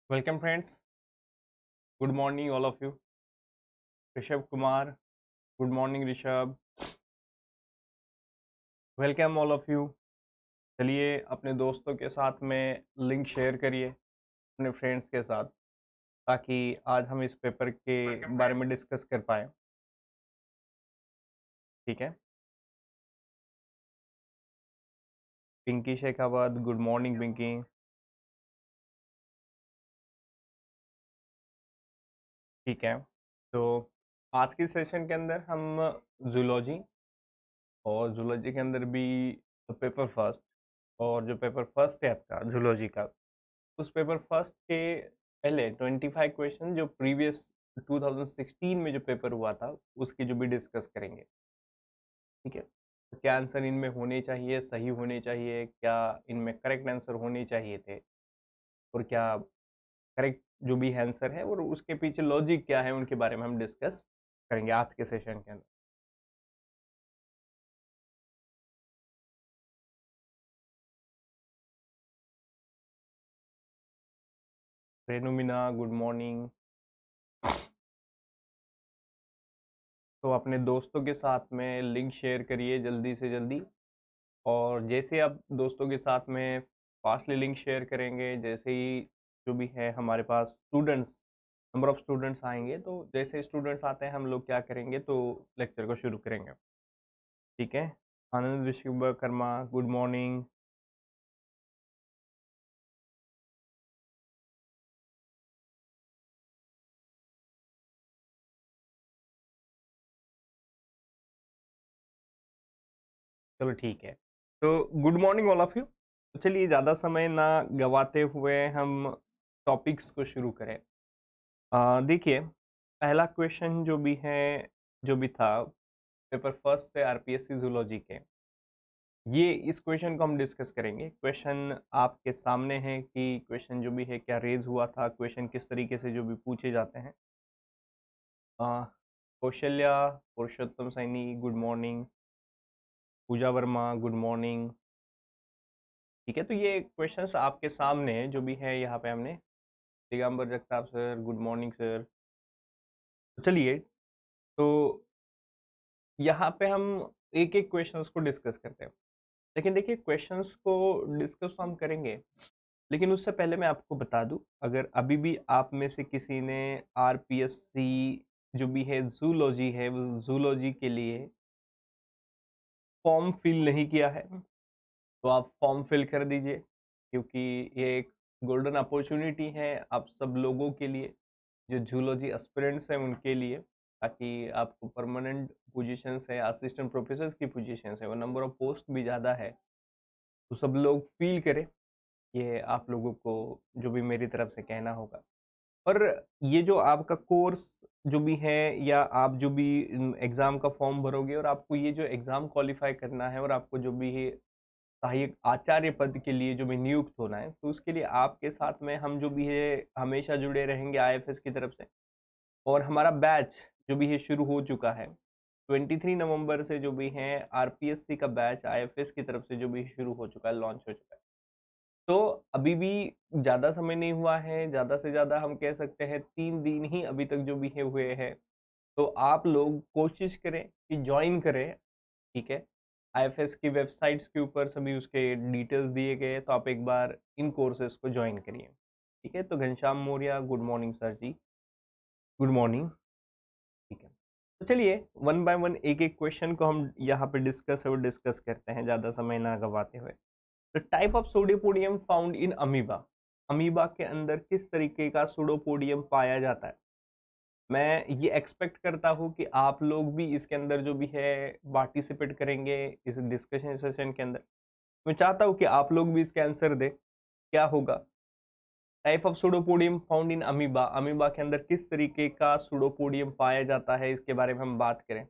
Welcome, friends. Good morning, all of you. Rishabh Kumar. Good morning, Rishabh. Welcome, all of you. चलिए अपने दोस्तों के साथ में लिंक शेयर करिए अपने फ्रेंड्स के साथ ताकि आज हम इस पेपर के बारे में डिस्कस कर पाए। ठीक है। Pinki Shekhawat, good morning Pinki. ठीक है। तो आज के सेशन के अंदर हम जूलॉजी और जूलॉजी के अंदर भी पेपर फर्स्ट और जो पेपर फर्स्ट है आपका जूलॉजी का, उस पेपर फर्स्ट के पहले 25 क्वेश्चन जो प्रीवियस 2016 में जो पेपर हुआ था उसकी जो भी डिस्कस करेंगे। ठीक है। तो क्या आंसर इनमें होने चाहिए, सही होने चाहिए, क्या इनमें करेक्ट आंसर होने चाहिए थे और क्या करेक्ट जो भी आंसर है और उसके पीछे लॉजिक क्या है, उनके बारे में हम डिस्कस करेंगे आज के सेशन के अंदर। Renu Meena, good morning. तो अपने दोस्तों के साथ में लिंक शेयर करिए जल्दी से जल्दी, और जैसे आप दोस्तों के साथ में फास्टली लिंक शेयर करेंगे, जैसे ही जो भी है हमारे पास स्टूडेंट्स, नंबर ऑफ स्टूडेंट्स आएंगे, तो जैसे स्टूडेंट्स आते हैं हम लोग क्या करेंगे, तो लेक्चर को शुरू करेंगे। ठीक है। आनंद विश्वकर्मा, गुड मॉर्निंग। चलो ठीक है। तो good morning all of you. तो चलिए ज़्यादा समय ना गवाते हुए हम टॉपिक्स को शुरू करें। देखिए, पहला क्वेश्चन जो भी है, जो भी था पेपर फर्स्ट से आरपीएससी जूलॉजी के, ये इस क्वेश्चन को हम डिस्कस करेंगे। क्वेश्चन आपके सामने है कि क्वेश्चन जो भी है क्या रेज हुआ था, क्वेश्चन किस तरीके से जो भी पूछे जाते हैं। कौशल्या, पुरुषोत्तम सैनी, गुड मॉर्निंग। पूजा वर्मा, गुड मॉर्निंग। ठीक है। तो ये क्वेश्चंस आपके सामने जो भी है, यहाँ पे हमने Digambar Jagtap sir, good morning sir. तो चलिए, तो यहाँ पे हम एक एक क्वेश्चंस को डिस्कस करते हैं। लेकिन देखिए, क्वेश्चंस को डिस्कस तो हम करेंगे, लेकिन उससे पहले मैं आपको बता दूं, अगर अभी भी आप में से किसी ने आरपीएससी जो भी है जूलॉजी है, वो जूलॉजी के लिए फॉर्म फिल नहीं किया है, तो आप फॉर्म फिल कर दीजिए, क्योंकि ये एक गोल्डन अपॉर्चुनिटी है आप सब लोगों के लिए, जो जूलॉजी एस्पिरेंट्स हैं उनके लिए, ताकि आपको परमानेंट पोजीशंस है, असिस्टेंट प्रोफेसर की पोजीशंस है, वो नंबर ऑफ पोस्ट भी ज़्यादा है, तो सब लोग फील करें। ये आप लोगों को जो भी मेरी तरफ से कहना होगा। और ये जो आपका कोर्स जो भी है, या आप जो भी एग्ज़ाम का फॉर्म भरोगे और आपको ये जो एग्ज़ाम क्वालिफाई करना है और आपको जो भी है सहायक आचार्य पद के लिए जो भी नियुक्त होना है, तो उसके लिए आपके साथ में हम जो भी है हमेशा जुड़े रहेंगे आईएफएस की तरफ से। और हमारा बैच जो भी है शुरू हो चुका है, 23 नवंबर से जो भी है आरपीएससी का बैच आईएफएस की तरफ से जो भी शुरू हो चुका है, लॉन्च हो चुका है। तो अभी भी ज़्यादा समय नहीं हुआ है, ज़्यादा से ज़्यादा हम कह सकते हैं 3 दिन ही अभी तक जो भी है हुए हैं। तो आप लोग कोशिश करें कि ज्वाइन करें। ठीक है। आईएफएस की वेबसाइट्स के ऊपर सभी उसके डिटेल्स दिए गए हैं, तो आप एक बार इन कोर्सेज को ज्वाइन करिए। ठीक है। तो Ghanshyam Maurya, good morning sir ji, good morning. ठीक है। तो चलिए वन बाय वन एक एक क्वेश्चन को हम यहाँ पे डिस्कस करते हैं, ज़्यादा समय ना गवाते हुए। The type of pseudopodium found in amoeba, amoeba के अंदर किस तरीके का सूडोपोडियम पाया जाता है। मैं ये एक्सपेक्ट करता हूँ कि आप लोग भी इसके अंदर जो भी है पार्टिसिपेट करेंगे इस डिस्कशन सेशन के अंदर। मैं चाहता हूँ कि आप लोग भी इसके आंसर दें। क्या होगा? Type of pseudopodium found in amoeba, amoeba के अंदर किस तरीके का सूडोपोडियम पाया जाता है, इसके बारे में हम बात करें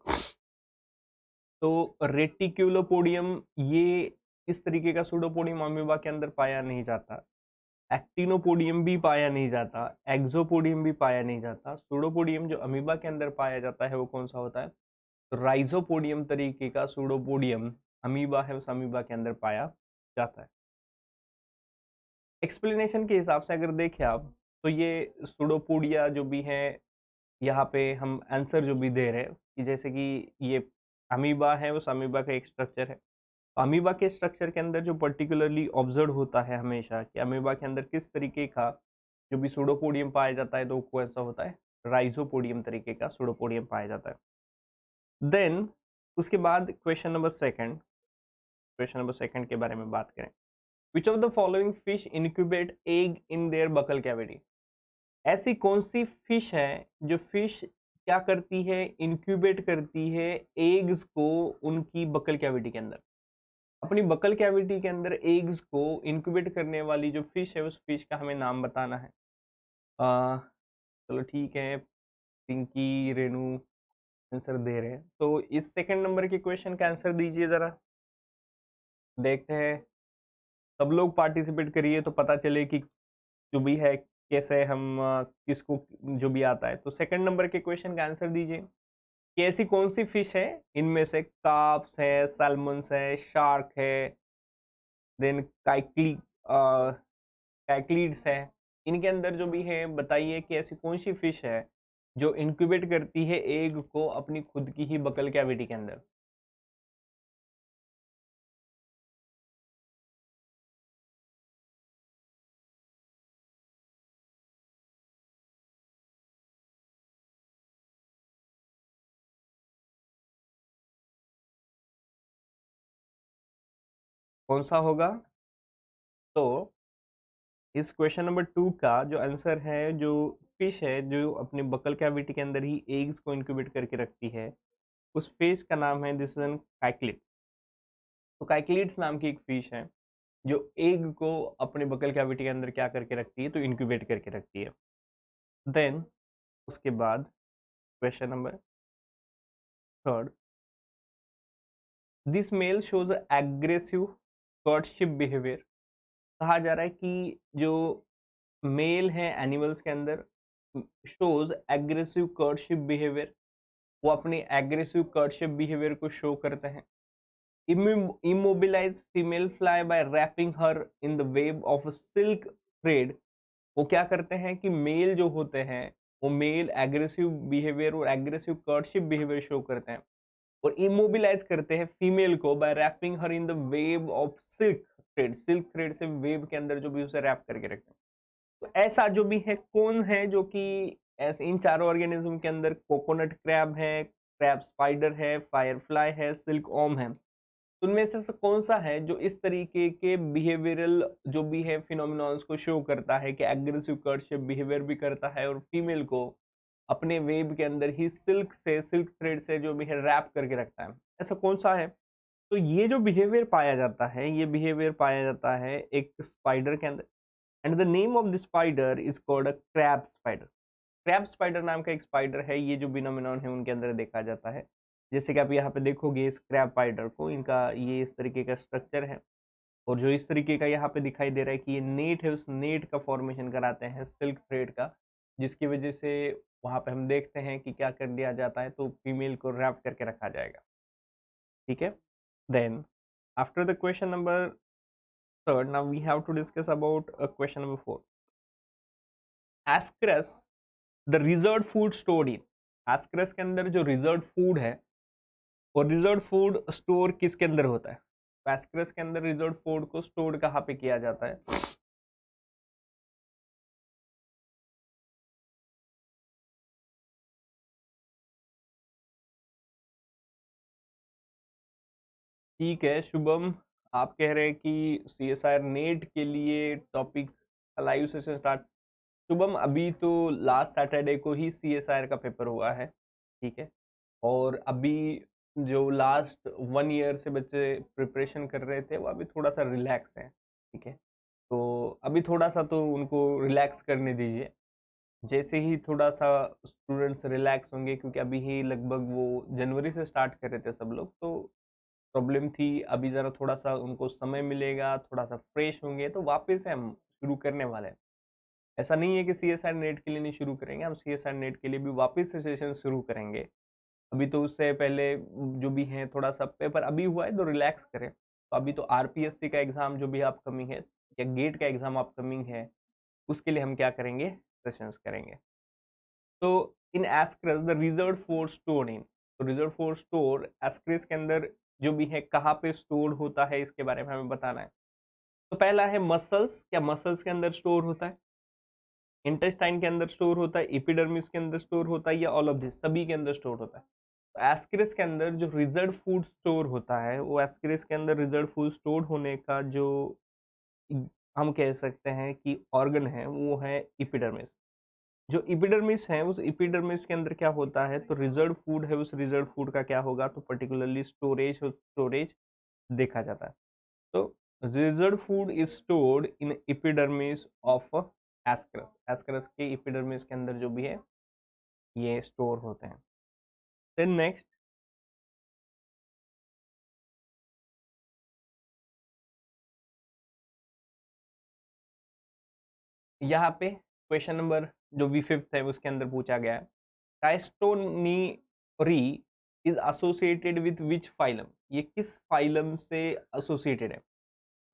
तो रेटिक्युलोपोडियम, ये इस तरीके का सूडोपोडियम अमीबा के अंदर पाया नहीं जाता। एक्टिनोपोडियम भी पाया नहीं जाता, एक्सोपोडियम भी पाया नहीं जाता। सूडोपोडियम जो अमीबा के अंदर पाया जाता है वो कौन सा होता है? तो राइजोपोडियम तरीके का सूडोपोडियम अमीबा है, उस अमीबा के अंदर पाया जाता है। एक्सप्लेनेशन के हिसाब से अगर देखें आप, तो ये सुडोपोडिया जो भी है, यहाँ पे हम आंसर जो भी दे रहे हैं कि जैसे कि ये अमीबा है, उस अमीबा का एक स्ट्रक्चर है। अमीबा के स्ट्रक्चर के अंदर जो पर्टिकुलरली ऑब्जर्व होता है हमेशा कि अमीबा के अंदर किस तरीके का जो भी सुडोपोडियम पाया जाता है, तो वो ऐसा होता है राइजोपोडियम तरीके का सुडोपोडियम पाया जाता है। देन उसके बाद क्वेश्चन नंबर सेकंड के बारे में बात करें। विच of the following fish incubate egg in their buccal cavity? ऐसी कौन सी फिश है जो फिश क्या करती है, इंक्यूबेट करती है एग्स को उनकी बकल कैविटी के अंदर। अपनी बकल कैविटी के अंदर एग्स को इंक्यूबेट करने वाली जो फिश है, उस फिश का हमें नाम बताना है। चलो ठीक है, पिंकी रेनू आंसर दे रहे हैं, तो इस सेकंड नंबर के क्वेश्चन का आंसर दीजिए जरा, देखते हैं। सब लोग पार्टिसिपेट करिए तो पता चले कि जो भी है कैसे हम किसको जो भी आता है। तो सेकंड नंबर के क्वेश्चन का आंसर दीजिए कि ऐसी कौन सी फिश है, इनमें से कार्प्स है, सैल्मन्स है, शार्क है, देन काइक्लीड्स है, इनके अंदर जो भी है बताइए कि ऐसी कौन सी फिश है जो इंक्यूबेट करती है एग को अपनी खुद की ही बकल कैविटी के अंदर। कौन सा होगा? तो इस क्वेश्चन नंबर 2 का जो आंसर है, जो फिश है जो अपने बकल कैविटी के अंदर ही एग्स को इंक्यूबेट करके रखती है, उस फिश का नाम है दिस इज काइक्लिड। तो काइक्लिड्स नाम की एक फिश है जो एग को अपने बकल कैविटी के अंदर क्या करके रखती है, तो इंक्यूबेट करके रखती है। देन उसके बाद question number 3, this male shows aggressive courtship behaviour. कहा जा रहा है कि जो मेल है एनिमल्स के अंदर शोज एग्रेसिव कॉर्टशिप बिहेवियर, वो अपनी एग्रेसिव कॉर्टशिप बिहेवियर को शो करते हैं। immobilize female fly by wrapping her in the web of a silk thread। वो क्या करते हैं कि मेल जो होते हैं वो मेल एग्रेसिव बिहेवियर और एग्रेसिव कॉर्टशिप बिहेवियर शो करते हैं और इमोबिलाइज करते हैं फीमेल को by wrapping her in the web of silk thread. Silk thread से वेब के अंदर जो भी उसे रैप करके रखते हैं। तो ऐसा जो भी है कौन है जो कि इन चारों ऑर्गेनिज्म के अंदर कोकोनट क्रैब है, क्रैब स्पाइडर है, फायरफ्लाई है, सिल्क ऑर्म है, तो उनमें से कौन सा है जो इस तरीके के बिहेवियरल जो भी है फिनोमिनॉन्स को शो करता है कि एग्रेसिव कर्टशिप बिहेवियर भी करता है और फीमेल को अपने वेब के अंदर ही सिल्क थ्रेड से जो भी है रैप करके रखता है, ऐसा कौन सा है? तो ये जो बिहेवियर पाया जाता है, ये बिहेवियर पाया जाता है एक स्पाइडर के अंदर, and the name of the spider is called a crab spider. Crab spider नाम का एक स्पाइडर है, ये जो बिनोमिनॉन है उनके अंदर देखा जाता है। जैसे कि आप यहाँ पे देखोगे इस क्रैब स्पाइडर को, इनका ये इस तरीके का स्ट्रक्चर है और जो इस तरीके का यहाँ पे दिखाई दे रहा है कि ये नेट है, उस नेट का फॉर्मेशन कराते हैं सिल्क थ्रेड का, जिसकी वजह से वहाँ पे हम देखते हैं कि क्या कर दिया जाता है, तो फीमेल को रैप करके रखा जाएगा। ठीक है, then after the question number 3 now we have to discuss about question number 4। Ascaris the reserve food stored in. Ascaris के अंदर जो रिजर्व फूड है, और रिजर्व फूड स्टोर किसके अंदर होता है? एस्क्रस के अंदर रिजर्व फूड को स्टोर कहाँ पे किया जाता है? ठीक है शुभम, आप कह रहे हैं कि CSIR नेट के लिए topic live session start. Shubham अभी तो लास्ट सैटरडे को ही CSIR का पेपर हुआ है, ठीक है, और अभी जो लास्ट 1 ईयर से बच्चे प्रिपरेशन कर रहे थे वो अभी थोड़ा सा रिलैक्स हैं, ठीक है, तो अभी थोड़ा सा तो उनको रिलैक्स करने दीजिए। जैसे ही थोड़ा सा स्टूडेंट्स रिलैक्स होंगे, क्योंकि अभी ही लगभग वो जनवरी से स्टार्ट कर रहे थे सब लोग, तो प्रॉब्लम थी, अभी ज़रा थोड़ा सा उनको समय मिलेगा, थोड़ा सा फ्रेश होंगे तो वापस से हम शुरू करने वाले हैं। ऐसा नहीं है कि CSIR नेट के लिए नहीं शुरू करेंगे, हम CSIR नेट के लिए भी वापस से सेशन शुरू करेंगे। अभी तो उससे पहले जो भी है थोड़ा सा पेपर अभी हुआ है तो रिलैक्स करें। तो अभी तो RPSC का एग्ज़ाम जो भी अपकमिंग है या गेट का एग्ज़ाम अपकमिंग है, उसके लिए हम क्या करेंगे, डिस्कशंस करेंगे। तो in Ascaris the reserve for store in, तो रिजर्व फोर स्टोर एस्क्रस के अंदर जो भी है कहाँ पे स्टोर होता है इसके बारे में हमें बताना है। तो पहला है मसल्स, क्या मसल्स के अंदर स्टोर होता है, इंटेस्टाइन के अंदर स्टोर होता है, एपिडर्मिस के अंदर स्टोर होता है, या ऑल ऑफ दिस, सभी के अंदर स्टोर होता है। तो एस्क्रिस के अंदर जो रिजर्व फूड स्टोर होता है, वो एस्क्रिस के अंदर रिजर्व फूड स्टोर होने का जो हम कह सकते हैं कि ऑर्गन है वो है एपिडर्मिस। जो एपिडर्मिस है उस एपिडर्मिस के अंदर क्या होता है, तो रिजर्व फूड है, उस रिजर्व फूड का क्या होगा, तो पर्टिकुलरली स्टोरेज देखा जाता है। तो reserve food is stored in epidermis of Ascaris, Ascaris के एपिडर्मिस के अंदर जो भी है ये स्टोर होते हैं। देन नेक्स्ट, यहाँ पे क्वेश्चन नंबर जो V5 है उसके अंदर पूछा गया है, chiastoneury is associated with which phylum, ये किस फाइलम से एसोसिएटेड है,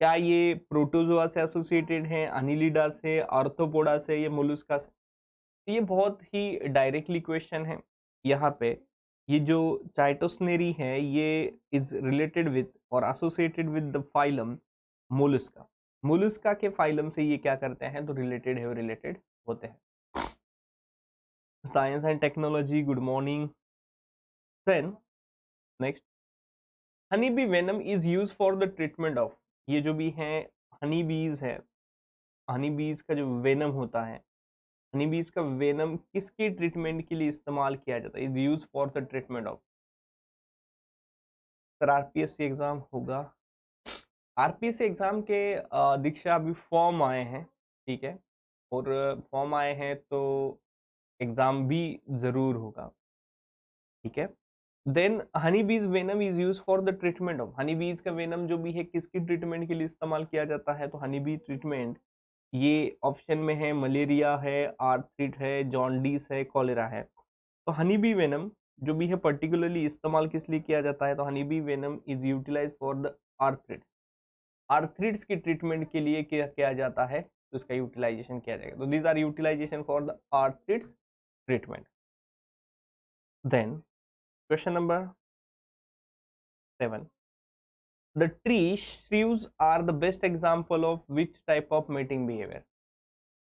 क्या ये प्रोटोजोआ से एसोसिएटेड है, अनिलिडा से, आर्थ्रोपोडा से, या मोलुस्का से। तो ये बहुत ही डायरेक्टली क्वेश्चन है। यहाँ पे ये जो चाइटोस्नेरी है ये इज रिलेटेड विथ और associated with the phylum Mollusca, Mollusca के फाइलम से ये क्या करते हैं, तो रिलेटेड है, रिलेटेड होते हैं। Science and technology, good morning. Then next, honey bee venom is use for the treatment of, ये जो भी है हनी बीज है, हनी बीज का जो वेनम होता है, हनी बीज का वेनम किसके ट्रीटमेंट के लिए इस्तेमाल किया जाता है, is use for the treatment of. Sir RPSC exam होगा, आरपीएससी एग्जाम के दीक्षा अभी फॉर्म आए हैं, ठीक है, और फॉर्म आए हैं तो एग्जाम भी जरूर होगा, ठीक है। देन हनी बीज venom is use for the treatment of, Honey बीज का वेनम जो भी है किसकी ट्रीटमेंट के लिए इस्तेमाल किया जाता है, तो हनी बी ट्रीटमेंट ये ऑप्शन में है, मलेरिया है, आर्थरिट है, जॉन्डिस है, कॉलेरा है। तो हनी बी वेनम जो भी है पर्टिकुलरली इस्तेमाल किस लिए किया जाता है, तो honey bee venom is utilize for the arthritis, arthritis की ट्रीटमेंट के लिए क्या किया जाता है, तो इसका यूटिलाइजेशन किया जाएगा। तो these are utilization for the arthritis treatment. Then question number 7, the tree shrews are the best example of which type of mating behaviour,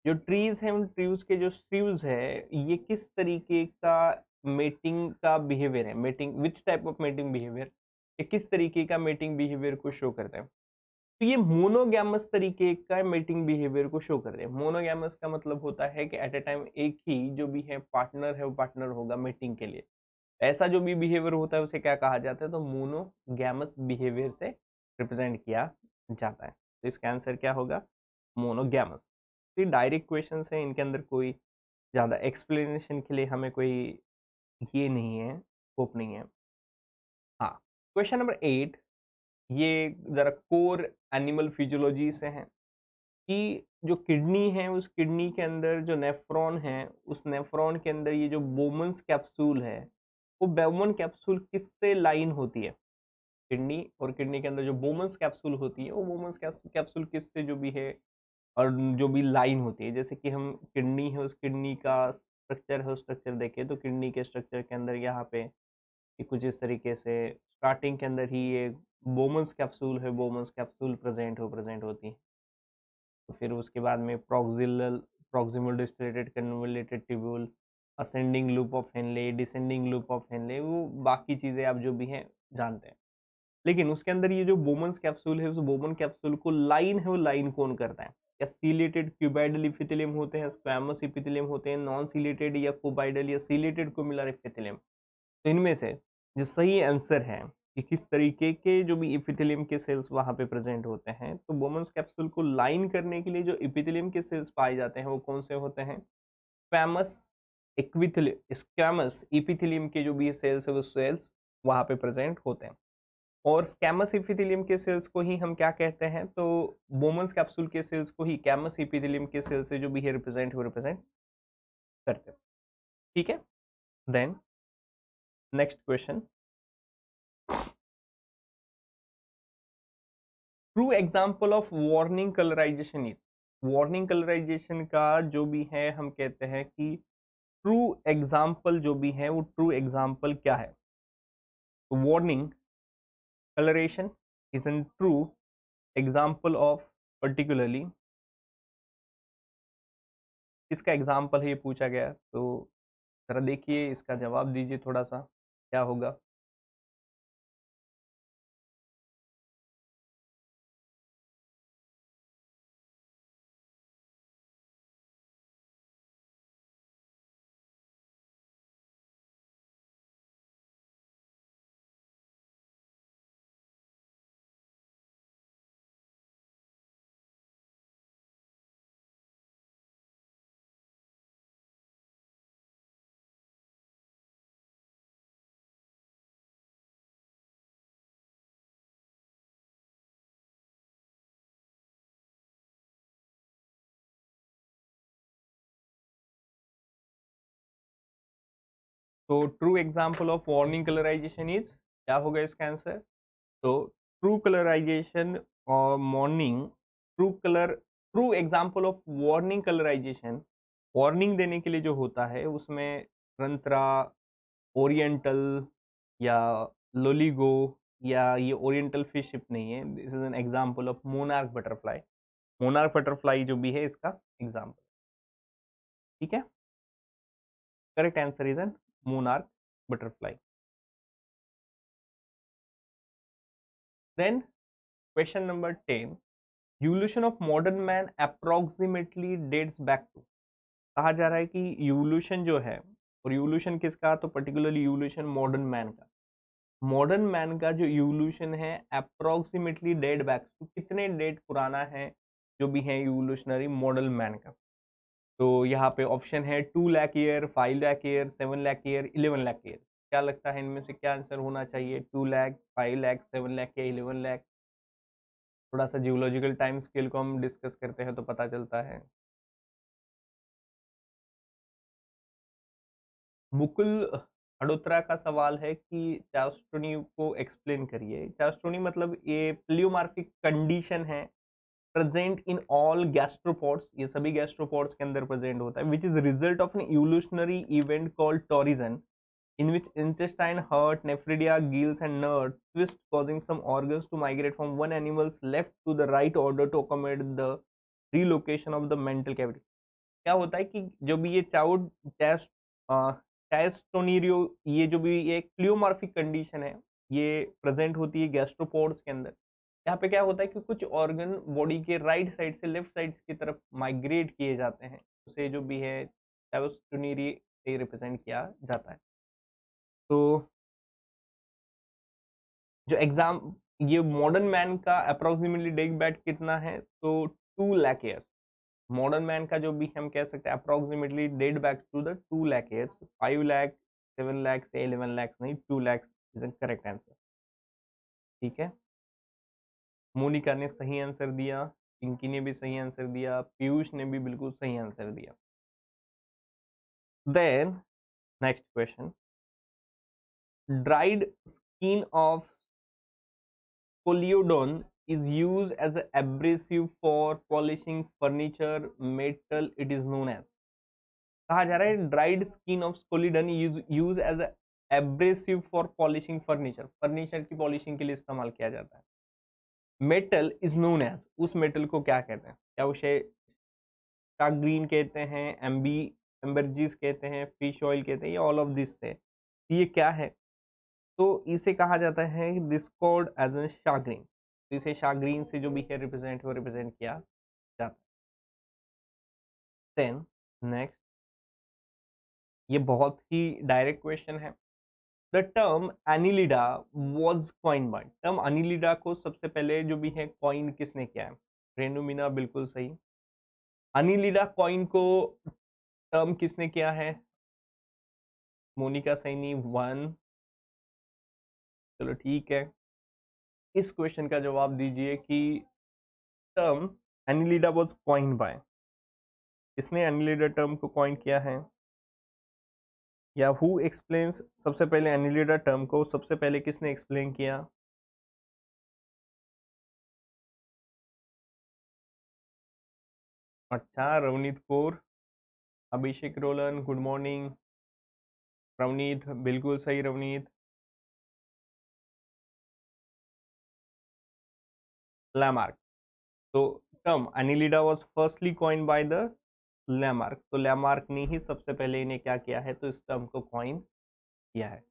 जो ट्रीज हैं उन ट्रीज के जो श्रीव्स है ये किस तरीके का मेटिंग का बिहेवियर है, mating which type of mating behaviour, ये किस तरीके का मेटिंग बिहेवियर को शो करते हैं, तो ये मोनोगैमस तरीके का मेटिंग बिहेवियर को शो कर रहे हैं। मोनोगैमस का मतलब होता है कि एट ए टाइम एक ही जो भी है पार्टनर है वो पार्टनर होगा मेटिंग के लिए, ऐसा जो भी बिहेवियर होता है उसे क्या कहा जाता है, तो मोनोगैमस बिहेवियर से रिप्रेजेंट किया जाता है। तो इसका आंसर क्या होगा, मोनोगैमस। तो डायरेक्ट क्वेश्चंस हैं, इनके अंदर कोई ज़्यादा एक्सप्लेनेशन के लिए हमें कोई ये नहीं है, स्कोप नहीं है। हाँ, क्वेश्चन नंबर 8, ये ज़रा कोर एनिमल फिजियोलॉजी से है कि जो किडनी है उस किडनी के अंदर जो नेफ्रॉन है उस नेफ्रॉन के अंदर ये जो बोमन्स कैप्सूल है वो बोमन कैप्सूल किससे लाइन होती है, किडनी और किडनी के अंदर जो बोमन्स कैप्सूल होती है वो बोमन्स कैप्सूल किससे जो भी है और जो भी लाइन होती है, जैसे कि हम किडनी है उस किडनी का स्ट्रक्चर है, उस स्ट्रक्चर देखें तो किडनी के स्ट्रक्चर के अंदर यहाँ पे कि कुछ इस तरीके से स्टार्टिंग के अंदर ही ये बोमन्स कैप्सूल है, बोमन्स कैप्सूल प्रेजेंट होती है। तो फिर उसके बाद में proximal distillated convoluted tubule, ascending loop of Henle, descending loop of Henle, वो बाकी चीज़ें आप जो भी हैं जानते हैं। लेकिन उसके अंदर ये जो बोमन्स कैप्सूल है उस बोमन कैप्सूल को लाइन है वो लाइन कौन करता है, क्या सीलेटेड क्यूबाइडल इपिथेलियम होते हैं, स्क्वैमस इपिथेलियम होते हैं, नॉन सीलेटेड या क्यूबाइडल या सीलेटेड कोमिलर इपिथेलियम। तो इनमें से जो सही आंसर है कि किस तरीके के जो भी इपिथेलियम के सेल्स वहां पे प्रेजेंट होते हैं, तो बोमन्स कैप्सूल को लाइन करने के लिए जो इपिथेलियम के सेल्स पाए जाते हैं वो कौन से होते हैं, स्क्वैमस स्क्वैमस इपिथेलियम के जो भी सेल्स है वो सेल्स वहां पे प्रेजेंट होते हैं। और स्कैमस इपिथेलियम के सेल्स को ही हम क्या कहते हैं, तो बोमन्स कैप्सूल के सेल्स को ही कैमस इपिथेलियम के सेल्स से जो भी है रिप्रेजेंट करते हैं, ठीक है। Then next question, true example of warning colourization is, warning colourization का जो भी है हम कहते हैं कि ट्रू एग्जाम्पल जो भी है वो ट्रू एग्जाम्पल क्या है? तो warning coloration is a true example of particularly इसका एग्जाम्पल है ये पूछा गया, तो जरा देखिए इसका जवाब दीजिए थोड़ा सा क्या होगा। तो true example of warning colourization is क्या होगा इसका आंसर? तो ट्रू कलराइजेशन और morning true example of warning colourisation, warning देने के लिए जो होता है उसमें रंतरा, ओरिएंटल या लोलिगो या ये ओरिएंटल फिश शिप नहीं है। This is an example of monarch butterfly. Monarch butterfly जो भी है इसका एग्जाम्पल, ठीक है। Correct answer is an monarch butterfly. Then question number 10, evolution of modern man approximately dates back to, कहा जा रहा है कि evolution जो है, और evolution किसका? तो particularly evolution modern man का। मॉडर्न मैन का जो इवोल्यूशन है अप्रोक्सीमेटली डेट बैक टू, कितने डेट पुराना है जो भी है इवोल्यूशनरी मॉडल मैन का? तो यहाँ पे ऑप्शन है 2 lakh year, 5 lakh year, 7 lakh year, 11 lakh year. क्या लगता है इनमें से क्या आंसर होना चाहिए? 2 लाख, 5 लाख, 7 लाख या 11 लाख? थोड़ा सा जियोलॉजिकल टाइम स्केल को हम डिस्कस करते हैं तो पता चलता है। मुकुल हडोत्रा का सवाल है कि चास्टोनी को एक्सप्लेन करिए। चास्टोनी मतलब ये प्लियोमार्फिक कंडीशन है प्रेजेंट इन ऑल गैस्ट्रोपोड्स, ये सभी गैस्ट्रोपोड्स के अंदर प्रेजेंट होता है, which is result of an evolutionary event called torsion in which intestine, heart, nephridia, gills and nerve twist, causing some organs to migrate from one animal's left to the right order to accommodate the relocation of the mental cavity। क्या होता है कि जो भी ये चाउड टेस्टोनिरियो, ये जो भी एक प्लियोमार्फिक कंडीशन है ये प्रेजेंट होती है गैस्ट्रोपोड्स के अंदर। यहाँ पे क्या होता है कि कुछ ऑर्गन बॉडी के राइट साइड से लेफ्ट साइड की तरफ माइग्रेट किए जाते हैं, उसे जो भी है टेस्टोनिरियो से रिप्रेजेंट किया जाता है। तो जो एग्जाम ये मॉडर्न मैन का अप्रोक्सीमेटली डेट बैक कितना है? तो 2 लाख ईयर्स। मॉडर्न मैन का जो भी हम कह सकते हैं approximately date back to the 2 lakh years. 5 lakh, 7 lakh से 11 लाख नहीं, 2 लाख इज करेक्ट आंसर, ठीक है। मोनिका ने सही आंसर दिया, पिंकी ने भी सही आंसर दिया, पीयूष ने भी बिल्कुल सही आंसर दिया। Then next question, dried skin of Polyodon is used as an abrasive for polishing furniture metal, it is known as, कहा जा रहा है dried skin of Scoliodon use as abrasive for polishing furniture, furniture की polishing के लिए इस्तेमाल किया जाता है। मेटल इज नोन एज, उस मेटल को क्या कहते हैं? क्या उसे ग्रीन कहते हैं, एम्बर्जीज कहते हैं, फिश ऑयल कहते हैं, या ऑल ऑफ दिस से? ये क्या है? तो इसे कहा जाता है दिस कॉल्ड एज एन शाग्रीन। तो इसे शाग्रीन से जो भी है रिप्रेजेंट हो रिप्रेजेंट किया जाता है। देन नेक्स्ट, ये बहुत ही डायरेक्ट क्वेश्चन है। The term Annelida was coin by, term Annelida को सबसे पहले जो भी है कॉइन किसने किया है? रेनू मीना बिल्कुल सही। एनिलिडा कॉइन को टर्म किसने किया है? मोनिका सैनी 1, चलो ठीक है। इस क्वेश्चन का जवाब दीजिए कि term Annelida was coin by, किसने एनिलिडा टर्म को कॉइन किया है? या हु एक्सप्लेन्स, सबसे पहले एनिलिडा टर्म को सबसे पहले किसने एक्सप्लेन किया? अच्छा, रवनीत कौर, अभिषेक रोलन, गुड मॉर्निंग। रवनीत बिल्कुल सही। रवनीत, लैमार्क। तो term Annelida was firstly coined by the Lamarck. तो लैमार्क ने ही सबसे पहले इन्हें क्या किया है, तो इस टर्म को कॉइन किया है।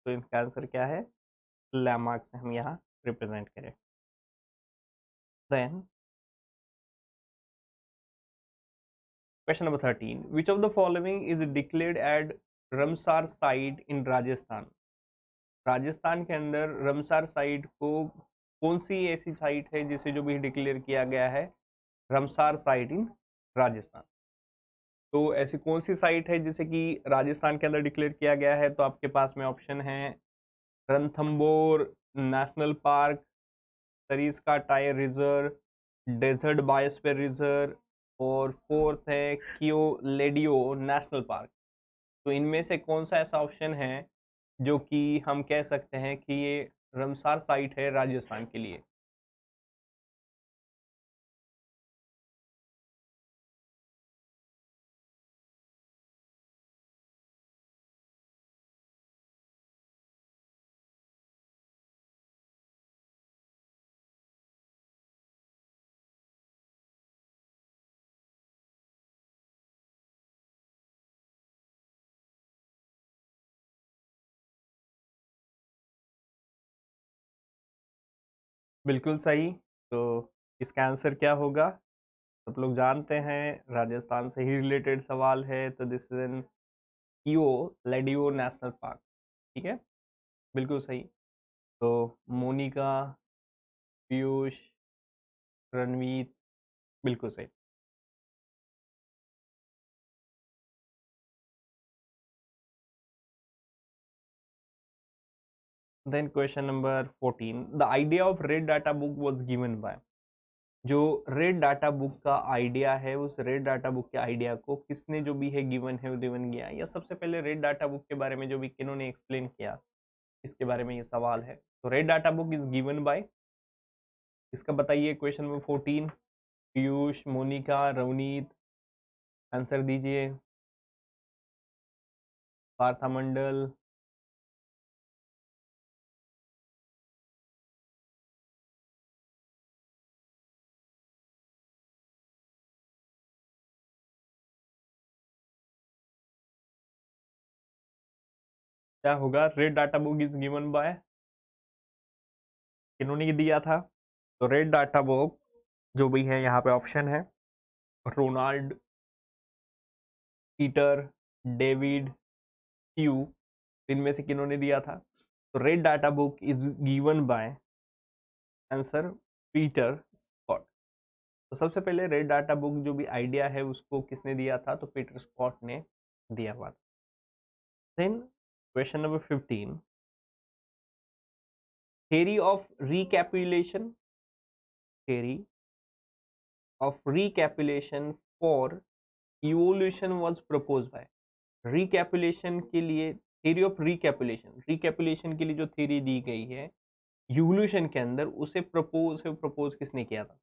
तो इनका आंसर क्या है, लैमार्क से हम यहाँ रिप्रेजेंट करें। Then question number 13, which of the following is declared at Ramsar site in Rajasthan. Rajasthan के अंदर रमसार साइट को कौन सी ऐसी साइट है जिसे जो भी डिक्लेयर किया गया है रमसार साइट इन राजस्थान। तो ऐसी कौन सी साइट है जिसे कि राजस्थान के अंदर डिक्लेयर किया गया है, तो आपके पास में ऑप्शन है Ranthambore national park, Sariska tiger reserve, desert biosphere reserve, और फोर्थ है कियोलेडियो नेशनल पार्क। तो इनमें से कौन सा ऐसा ऑप्शन है जो कि हम कह सकते हैं कि ये रमसार साइट है राजस्थान के लिए। बिल्कुल सही। तो इसका आंसर क्या होगा, सब लोग जानते हैं राजस्थान से ही रिलेटेड सवाल है, तो दिस इज एन कियो लेडियो नेशनल पार्क। ठीक है, बिल्कुल सही। तो मोनिका, पीयूष, रणवीत, बिल्कुल सही। Then question number 14, the idea of red data book was given by. जो रेड डाटा बुक का आइडिया है, उस रेड डाटा बुक के आइडिया को किसने जो भी है गिवन है, गिवन किया, या सबसे पहले रेड डाटा बुक के बारे में जो भी किन्होंने एक्सप्लेन किया, इसके बारे में ये सवाल है। तो red data book is given by, इसका बताइए। Question number 14, Piyush, Monika, Ravneet, answer दीजिए। पार्था मंडल, क्या होगा, red data book is given by, किन्होंने दिया था। तो रेड डाटा बुक जो भी है यहाँ पे ऑप्शन है रोनाल्ड, पीटर, डेविड, क्यू, इनमें से किन्होंने दिया था। तो red data book is given by, answer Peter Scott. तो सबसे पहले रेड डाटा बुक जो भी आइडिया है उसको किसने दिया था, तो पीटर स्कॉट ने दिया हुआ था। Then question number 15, theory of recapitulation, theory of recapitulation for evolution was proposed by। recapitulation के लिए, theory of recapitulation के लिए जो theory दी गई है evolution के अंदर, उसे propose किसने किया था।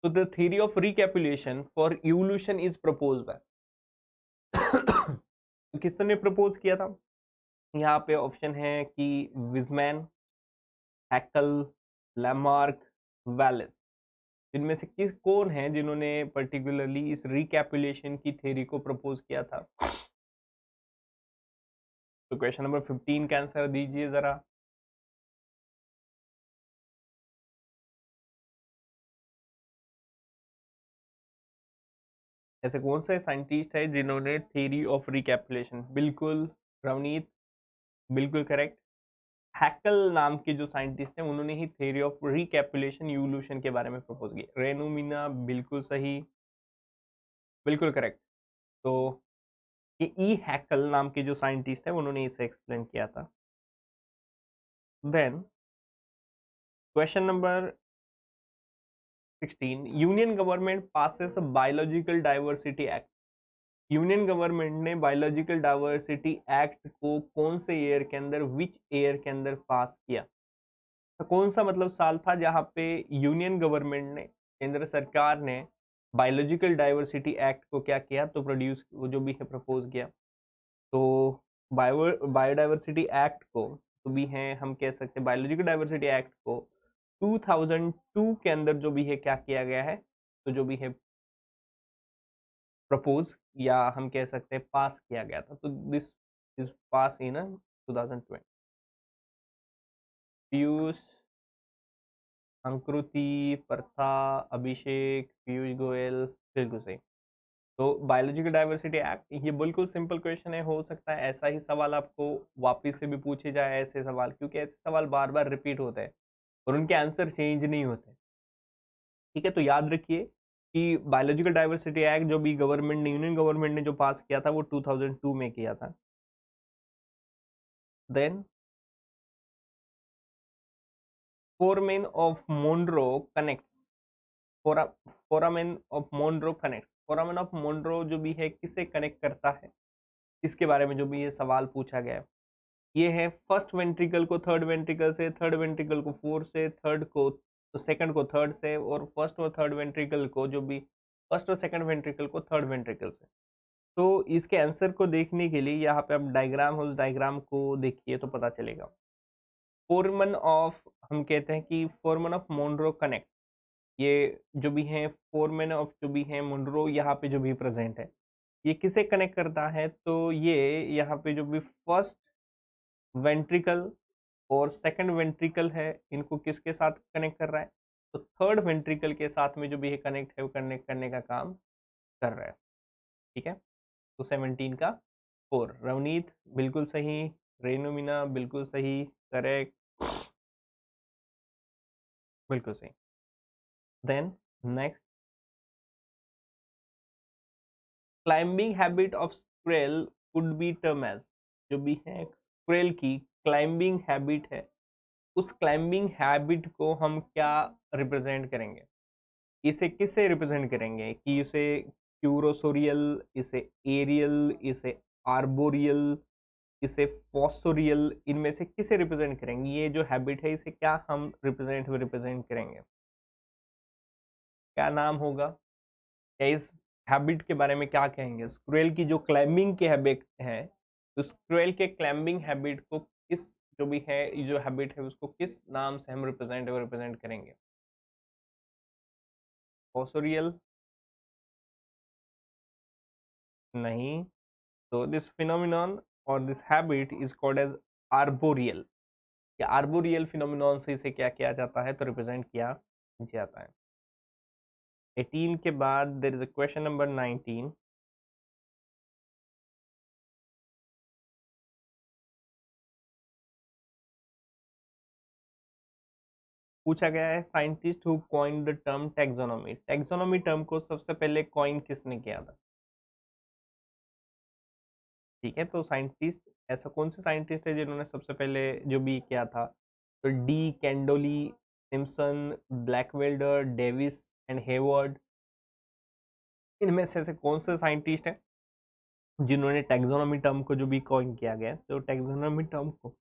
तो the theory of recapitulation for evolution is proposed by किसने प्रपोज किया था। यहाँ पे ऑप्शन है कि विजमैन, हैकल, लैमार्क, वैलेस, इनमें से किस कौन है जिन्होंने पर्टिकुलरली इस रिकैपुलेशन की थ्योरी को प्रपोज किया था। तो क्वेश्चन नंबर 15 का आंसर दीजिए जरा। ऐसे कौन से साइंटिस्ट है जिन्होंने थ्योरी ऑफ रिकैपुलेशन, बिल्कुल रवनीत, बिल्कुल करेक्ट। हैकल नाम के जो साइंटिस्ट हैं उन्होंने ही थ्योरी ऑफ रिकैपुलेशन इवोल्यूशन के बारे में प्रपोज किया। रेनू मीना, बिल्कुल सही, बिल्कुल करेक्ट। तो ये ई हैकल नाम के जो साइंटिस्ट है उन्होंने इसे एक्सप्लेन किया था। Then question number 16, union government passes biological diversity act. Union government ने बायोलॉजिकल डाइवर्सिटी एक्ट को कौन से ईयर के अंदर, विच ईयर के अंदर पास किया। तो कौन सा मतलब साल था जहाँ पे यूनियन गवर्नमेंट ने, केंद्र सरकार ने बायोलॉजिकल डाइवर्सिटी एक्ट को क्या किया, तो प्रोड्यूस, वो जो भी है प्रपोज किया। तो बायोडाइवर्सिटी एक्ट को, तो भी है हम कह सकते हैं बायोलॉजिकल डाइवर्सिटी एक्ट को 2002 के अंदर जो भी है क्या किया गया है, तो जो भी है प्रपोज या हम कह सकते हैं पास किया गया था। तो दिस इज पास इन 2020। पीयूष, अंकृति, प्रथा, अभिषेक, पीयूष गोयल, बिल्कुल सही। तो बायोलॉजिकल डाइवर्सिटी एक्ट, ये बिल्कुल सिंपल क्वेश्चन है, हो सकता है ऐसा ही सवाल आपको वापस से भी पूछे जाए, ऐसे सवाल, क्योंकि ऐसे सवाल बार बार रिपीट होते हैं और उनके आंसर चेंज नहीं होते। ठीक है, तो याद रखिए कि बायोलॉजिकल डाइवर्सिटी एक्ट जो भी गवर्नमेंट ने, यूनियन गवर्नमेंट ने जो पास किया था वो 2002 में किया था। Then foramen of Monro connects, foramen of Monro connects, foramen of Monro जो भी है किसे कनेक्ट करता है, इसके बारे में जो भी ये सवाल पूछा गया है। ये है फर्स्ट वेंट्रिकल को थर्ड वेंट्रिकल से, थर्ड वेंट्रिकल को फोर्थ से, थर्ड को तो सेकंड को थर्ड से, और फर्स्ट और थर्ड वेंट्रिकल को जो भी फर्स्ट और सेकंड वेंट्रिकल को थर्ड वेंट्रिकल से। तो इसके आंसर को देखने के लिए यहाँ पे आप डायग्राम हो, उस डायग्राम को देखिए तो पता चलेगा। फोरमन ऑफ, हम कहते हैं कि फोरमन ऑफ मोनरो कनेक्ट, ये जो भी है फोरमन ऑफ जो भी है मोनरो यहाँ पे जो भी प्रेजेंट है, ये किसे कनेक्ट करता है, तो ये यहाँ पे जो भी फर्स्ट वेंट्रिकल और सेकंड वेंट्रिकल है, इनको किसके साथ कनेक्ट कर रहा है, तो थर्ड वेंट्रिकल के साथ में जो भी है कनेक्ट है, वो कनेक्ट करने का काम कर रहा है। ठीक है, तो 17 का 4। रवनीत बिल्कुल सही, रेनू मीना बिल्कुल सही, करेक्ट, बिल्कुल सही। Then next, climbing habit of squirrel could be term as, जो भी है स्क्वेल की क्लाइंबिंग हैबिट है, उस क्लाइंबिंग हैबिट को हम क्या रिप्रेजेंट करेंगे, इसे किससे रिप्रेजेंट करेंगे, कि इसे क्यूरोसोरियल, इसे एरियल, इसे आर्बोरियल, इसे फॉस्सोरियल, इनमें से किसे रिप्रेजेंट करेंगे, ये जो हैबिट है इसे क्या हम रिप्रेजेंट करेंगे, क्या नाम होगा, या इस हैबिट के बारे में क्या कहेंगे, स्क्वेल की जो क्लाइंबिंग की हैबिट है, तो स्क्वेल के क्लाइंबिंग हैबिट को किस, जो भी है ये जो हैबिट है उसको किस नाम से हम रिप्रेजेंट करेंगे, फॉस्सोरियल नहीं, तो दिस फिनोमिनॉन और this habit is called as arboreal, या आर्बोरियल फिनोमिनॉन से इसे क्या किया जाता है, तो रिप्रेजेंट किया जाता है। 18 के बाद there is a question number 19। पूछा गया है scientist who coined the term taxonomy, taxonomy term को सबसे पहले कॉइन किसने किया था। ठीक है, तो साइंटिस्ट, ऐसा कौन से साइंटिस्ट है जिन्होंने सबसे पहले जो भी किया था, तो De Candolle, Simpson, Blackwelder, Davis and Heywood, इनमें से कौन से साइंटिस्ट हैं जिन्होंने टैक्सोनॉमी टर्म को जो भी कॉइन किया गया, तो टैक्सोनॉमी टर्म को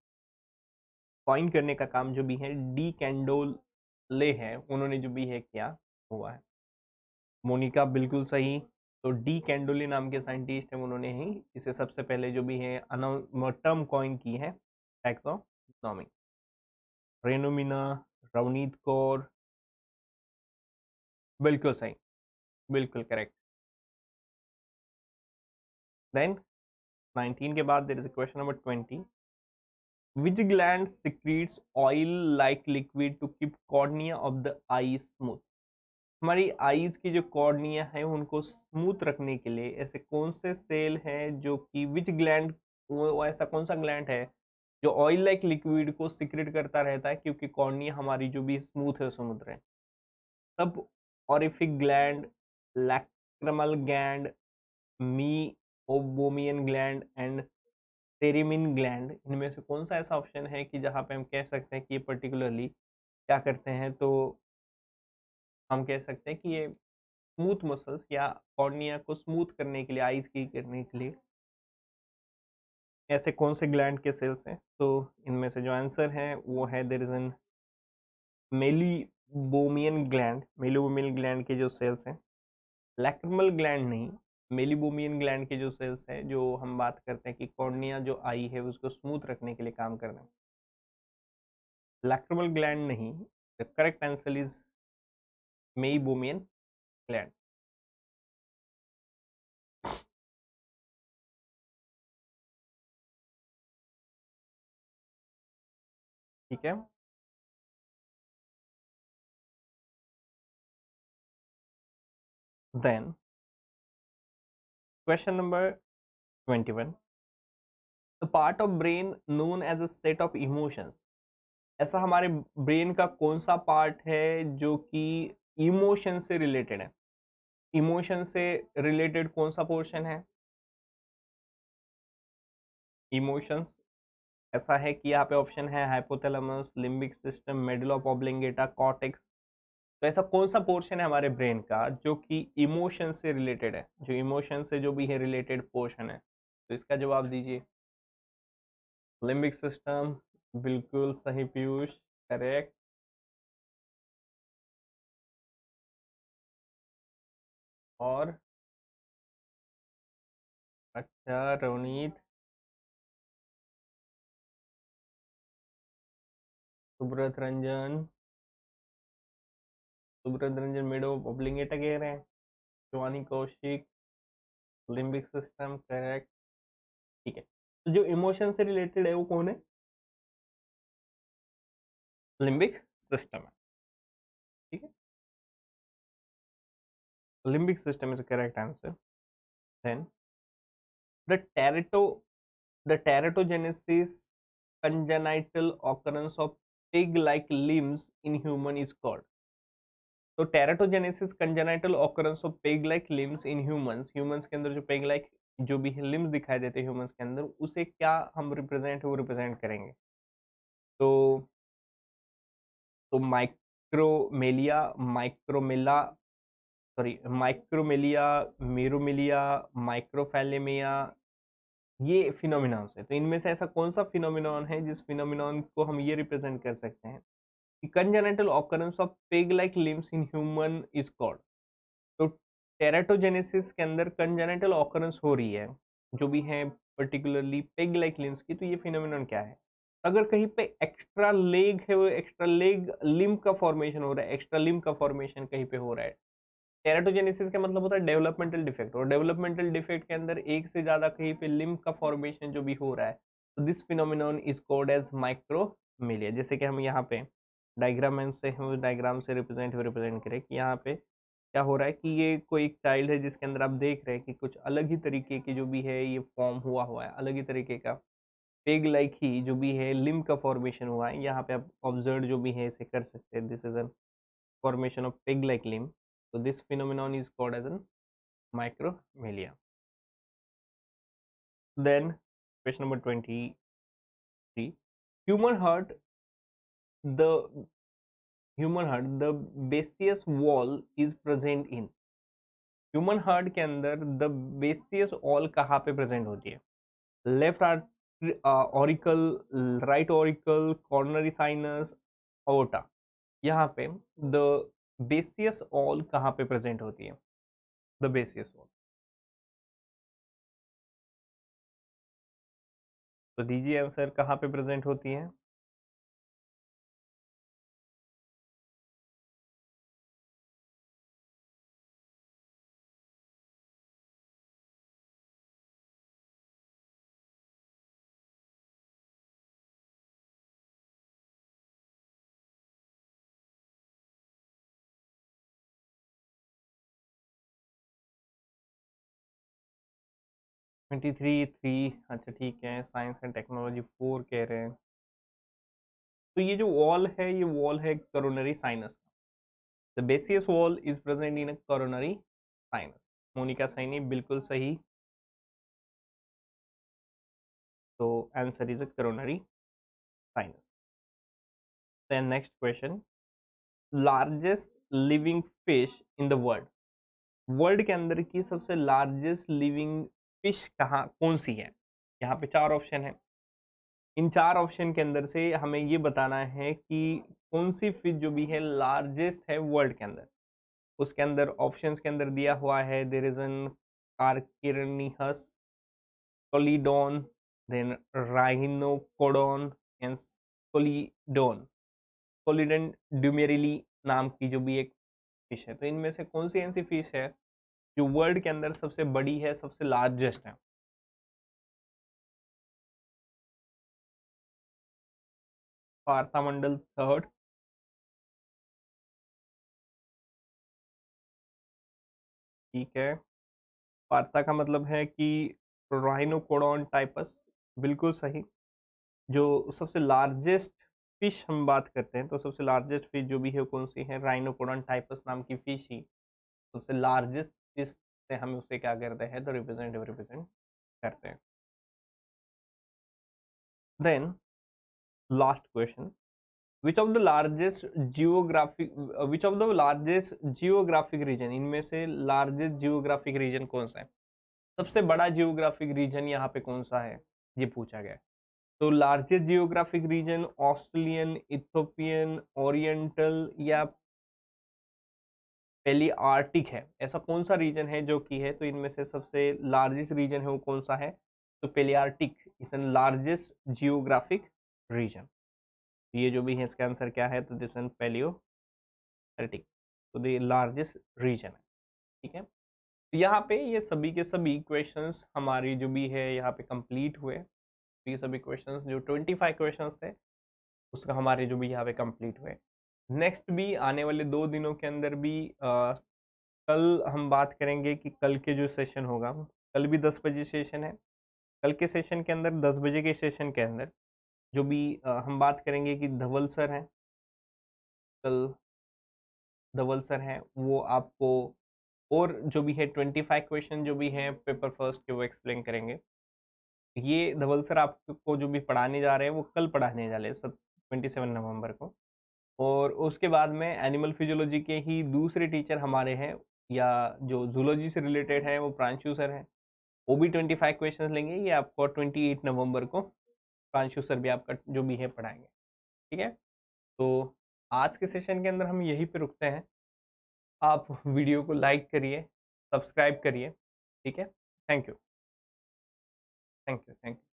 कॉइन करने का काम जो भी है डी कैंडोले है, उन्होंने जो भी है किया हुआ है। मोनिका बिल्कुल सही, तो डी कैंडोले नाम के साइंटिस्ट हैं, उन्होंने ही इसे सबसे पहले जो भी है टर्म कॉइन की है टैक्सोनॉमी। रेनोमिना, रवनीत कौर, बिल्कुल सही, बिल्कुल करेक्ट। देन 19 के बाद there is question number 20। Which gland secretes oil like liquid to keep cornea of the eye smooth? हमारी आईज की जो कॉर्निया है उनको स्मूथ रखने के लिए ऐसे कौन से सेल हैं जो कि विच ग्लैंड, वो ऐसा कौन सा ग्लैंड है जो ऑयल लाइक लिक्विड को सिक्रेट करता रहता है, क्योंकि कॉर्निया हमारी जो भी स्मूथ है समुद्र है। Sudorific gland, lacrimal gland, meibomian gland and terminal gland, इनमें से कौन सा ऐसा ऑप्शन है कि जहाँ पे हम कह सकते हैं कि ये पर्टिकुलरली क्या करते हैं, तो हम कह सकते हैं कि ये स्मूथ मसल्स या कॉर्निया को स्मूथ करने के लिए, आईज की करने के लिए ऐसे कौन से ग्लैंड के सेल्स हैं, तो इनमें से जो आंसर है वो है देयर इज एन मेलिबोमियन ग्लैंड के जो सेल्स हैं, लैक्रिमल ग्लैंड नहीं, मेलिबोमियन ग्लैंड के जो सेल्स हैं, जो हम बात करते हैं कि कॉर्निया जो आई है उसको स्मूथ रखने के लिए काम कर रहे हैं, लैक्रिमल ग्लैंड नहीं, the correct answer is meibomian gland. ठीक है, then question number 21, the part of brain known as a set of emotions, ऐसा हमारे ब्रेन का कौन सा पार्ट है जो कि इमोशन से रिलेटेड है? इमोशन से रिलेटेड कौन सा पोर्शन है? इमोशंस, ऐसा है कि यहाँ पे ऑप्शन है hypothalamus, limbic system, medulla oblongata, cortex. तो ऐसा कौन सा पोर्शन है हमारे ब्रेन का जो कि इमोशन से रिलेटेड है, जो इमोशन से जो भी है रिलेटेड पोर्शन है? तो इसका जवाब दीजिए। लिम्बिक सिस्टम, बिल्कुल सही पीयूष, करेक्ट। और अच्छा रवनीत, सुब्रत रंजन, सुब्रत रंजन मेडो ऑब्लिंगेटा कह रहे हैं, Shivani Kaushik, limbic system, correct. ठीक है, तो जो इमोशन से रिलेटेड है वो कौन है? लिम्बिक सिस्टम है। ठीक है, limbic system is correct answer. Then the terato the teratogenesis congenital occurrence of pig-like limbs in human is called। तो teratogenesis congenital occurrence of peg like limbs in humans के अंदर जो पेग लाइक जो भी limbs दिखाई देते हैं humans के अंदर, उसे क्या हम रिप्रेजेंट करेंगे? तो माइक्रोमेलिया, माइक्रोमेला, सॉरी माइक्रोमेलिया, मेरोमेलिया, माइक्रोफैलेमिया, ये फिनोमिनॉन्स है। तो इनमें से ऐसा कौन सा फिनोमिनॉन है जिस फिनोमिनॉन को हम ये रिप्रेजेंट कर सकते हैं कि congenital occurrence of peg like limbs in human is called? तो टेराटोजेनेसिस के अंदर कंजेनिटल ऑकरेंस हो रही है जो भी है पर्टिकुलरली पेग लाइक लिम्स की, तो ये फिनोमिनन क्या है? अगर कहीं पे एक्स्ट्रा लेग है, वो एक्स्ट्रा लेग लिम्ब का फॉर्मेशन हो रहा है, एक्स्ट्रा लिम्ब का फॉर्मेशन कहीं पे हो रहा है, टेराटोजेनेसिस का मतलब होता है डेवलपमेंटल डिफेक्ट, और डेवलपमेंटल डिफेक्ट के अंदर एक से ज्यादा कहीं पे लिम्ब का फॉर्मेशन जो भी हो रहा है, तो this phenomenon is called as micromelia. जैसे कि हम यहाँ पे डायग्राम से रिप्रेजेंट करें कि यहाँ पे क्या हो रहा है कि ये कोई एक चाइल्ड है जिसके अंदर आप देख रहे हैं कि कुछ अलग ही तरीके की जो भी है ये फॉर्म हुआ है, अलग ही तरीके का पेग लाइक ही जो भी है लिम्ब का फॉर्मेशन हुआ है। यहाँ पे आप ऑब्जर्व जो भी है इसे कर सकते हैं, this is N formation of pig-like limb. So this phenomenon is called as an micromelia. Then question number 23. Human heart, the the basseous wall is present in। Human heart के अंदर द बेसियस ऑल कहाँ पे present होती है? Left auricle, right auricle, coronary sinus, aorta. यहाँ पे the बेसियस all कहाँ पे प्रेजेंट होती है? द बेसियस ऑल, तो दीजिए आंसर, कहाँ पे प्रेजेंट होती है? ट्वेंटी थ्री थ्री, अच्छा ठीक है, साइंस एंड टेक्नोलॉजी 4 कह रहे हैं। तो ये जो वॉल है ये वॉल है कोरोनरी साइनस का। Thebesius wall is present in coronary sinus. Monika Saini बिल्कुल सही, तो answer is coronary sinus. Then next question, largest living fish in the world. World के अंदर की सबसे लार्जेस्ट लिविंग फिश कहाँ कौन सी है? यहाँ पे चार ऑप्शन है। इन 4 ऑप्शन के अंदर से हमें ये बताना है कि कौन सी फिश जो भी है लार्जेस्ट है वर्ल्ड के अंदर। उसके अंदर ऑप्शंस के अंदर दिया हुआ है, there is an Carcharhinus, Scoliodon, then Rhinocodon and Scoliodon, Scoliodon dumerili नाम की जो भी एक फिश है। तो इनमें से कौन सी ऐसी फिश है जो वर्ल्ड के अंदर सबसे बड़ी है, सबसे लार्जेस्ट है? पार्थामंडल थर्ड, ठीक है। पार्था का मतलब है कि राइनोकोडोन टाइपस, बिल्कुल सही। जो सबसे लार्जेस्ट फिश हम बात करते हैं, तो सबसे लार्जेस्ट फिश जो भी है वो कौन सी है? राइनोकोडोन टाइपस नाम की फिश ही सबसे लार्जेस्ट फिश से हम उसे क्या करते हैं, तो रिप्रेजेंट करते हैं। Then last question, which of the largest geographic which of the largest geographic region, इनमें से लार्जेस्ट जियोग्राफिक रीजन कौन सा है? सबसे बड़ा जियोग्राफिक रीजन यहाँ पे कौन सा है, ये पूछा गया है। तो largest geographic region Australian, Ethiopian, oriental या पेली आर्टिक है। ऐसा कौन सा रीजन है जो कि है, तो इनमें से सबसे लार्जेस्ट रीजन है वो कौन सा है? तो Palearctic is an largest geographic region. ये जो भी है इसका आंसर क्या है, तो दिस एन पेलियोआर्टिक, तो द लार्जेस्ट रीजन है, ठीक है। तो यहाँ पे ये सभी के सभी क्वेश्चंस हमारी जो भी है यहाँ पे कंप्लीट हुए। ये सभी क्वेश्चंस जो 25 क्वेश्चंस थे उसका हमारे जो भी यहाँ पे कंप्लीट हुए। नेक्स्ट भी आने वाले 2 दिनों के अंदर भी कल हम बात करेंगे कि कल के जो सेशन होगा, कल भी 10 बजे सेशन है। कल के सेशन के अंदर 10 बजे के सेशन के अंदर जो भी हम बात करेंगे कि धवल सर हैं, कल धवल सर हैं, वो आपको और जो भी है 25 क्वेश्चन जो भी हैं पेपर फर्स्ट के वो एक्सप्लेन करेंगे। ये धवल सर आपको जो भी पढ़ाने जा रहे हैं वो कल पढ़ाने जा रहे हैं 27 नवंबर को। और उसके बाद में एनिमल फिजियोलॉजी के ही दूसरे टीचर हमारे हैं, या जो जूलॉजी से रिलेटेड है, वो प्रांशु सर हैं। वो भी 25 क्वेश्चन लेंगे, ये आपको 28 नवंबर को प्रांशु सर भी आपका जो भी है पढ़ाएंगे, ठीक है। तो आज के सेशन के अंदर हम यहीं पे रुकते हैं। आप वीडियो को लाइक करिए, सब्सक्राइब करिए, ठीक है। Thank you, thank you, thank you.